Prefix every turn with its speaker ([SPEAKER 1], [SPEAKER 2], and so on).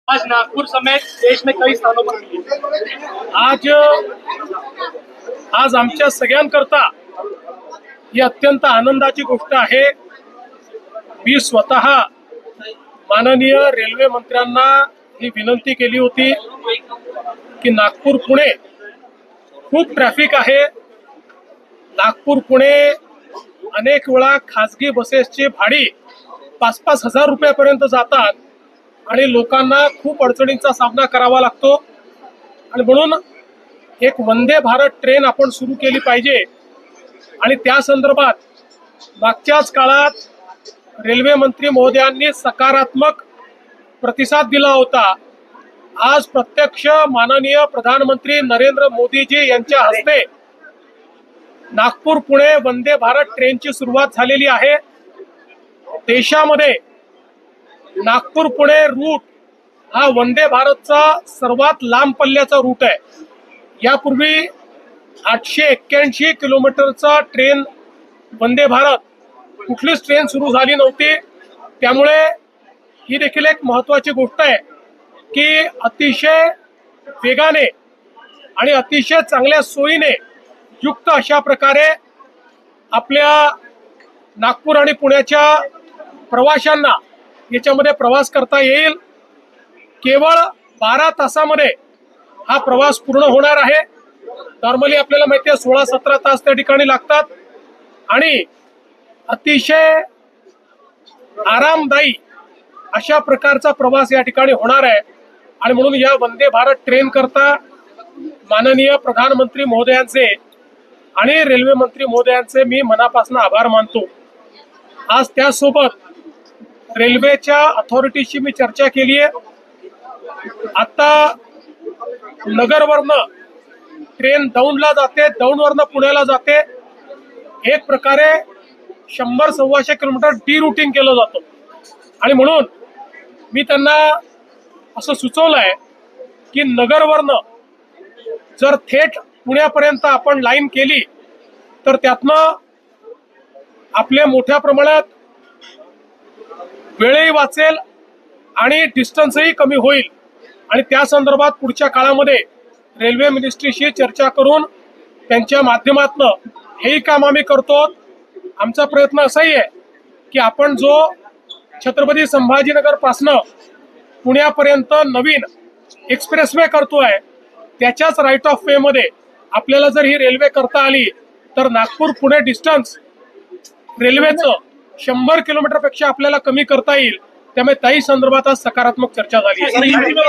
[SPEAKER 1] आज नागपुर समेत देश में कई स्थानों पर मिली। आज आमच्या सगळ्यांकरता ही अत्यंत आनंदाची गोष्ट आहे। मी स्वतः माननीय रेल्वे मंत्र्यांना ही विनंती केली होती की नागपूर पुणे खूप ट्रॅफिक आहे। नागपूर पुणे अनेक वेळा खासगी बसेसची भाडी 5-5 हजार रुपयापर्यंत जातात आणि लोकांना खूप अडचणींचा सामना करावा लागतो आणि म्हणून एक वंदे भारत ट्रेन आपण सुरू केली पाहिजे। आणि त्या संदर्भात मागच्याच काळात रेल्वे मंत्री महोदयांनी सकारात्मक प्रतिसाद दिला होता। आज प्रत्यक्ष माननीय प्रधानमंत्री नरेंद्र मोदीजी यांच्या हस्ते नागपूर पुणे वंदे भारत ट्रेनची सुरुवात झालेली आहे। देशामध्ये नागपूर पुणे रूट हा वंदे भारतचा सर्वात लांब पल्ल्याचा रूट आहे। यापूर्वी 881 किलोमीटरचा ट्रेन वंदे भारत कुठलीच ट्रेन सुरू झाली नव्हती। त्यामुळे ही देखील एक महत्त्वाची गोष्ट आहे की अतिशय वेगाने आणि अतिशय चांगल्या सोयीने युक्त अशा प्रकारे आपल्या नागपूर आणि पुण्याच्या प्रवाशांना याच्यामध्ये प्रवास करता येईल। केवळ 12 तासामध्ये हा प्रवास पूर्ण होणार आहे। नॉर्मली आपल्याला माहिती आहे 16-17 तास त्या ठिकाणी लागतात आणि अतिशय आरामदायी अशा प्रकारचा प्रवास या ठिकाणी होणार आहे। आणि म्हणून या वंदे भारत ट्रेन करता माननीय प्रधानमंत्री महोदयांचे आणि रेल्वे मंत्री महोदयांचे मी मनापासून आभार मानतो। आज त्यासोबत रेल्वेच्या अथॉरिटीशी मी चर्चा केली आहे। आता नगरवरनं ट्रेन दौंडला जाते, दौंडवरनं पुण्याला जाते। एक प्रकारे 100-125 किलोमीटर डी रूटिंग केलं जातं आणि म्हणून मी त्यांना असं सुचवलंय की नगरवरनं जर थेट पुण्यापर्यंत आपण लाईन केली तर त्यातनं आपले मोठ्या प्रमाणात वेळही वाचेल आणि डिस्टन्सही कमी होईल। आणि त्या संदर्भात पुढच्या काळामध्ये रेल्वे मिनिस्ट्रीशी चर्चा करून त्यांच्या माध्यमातून हेही काम आम्ही करतो। आमचा प्रयत्न असाही आहे की आपण जो छत्रपती संभाजीनगर पासनं पुण्यापर्यंत नवीन एक्सप्रेसवे करतोय त्याच्याच राईट ऑफ वे मध्ये आपल्याला जर ही रेल्वे करता आली तर नागपूर पुणे डिस्टन्स रेल्वेचं 100 किलोमीटर पेक्षा आपल्याला कमी करता येईल। त्यामुळे त्याही संदर्भात आज सकारात्मक चर्चा झाली आहे।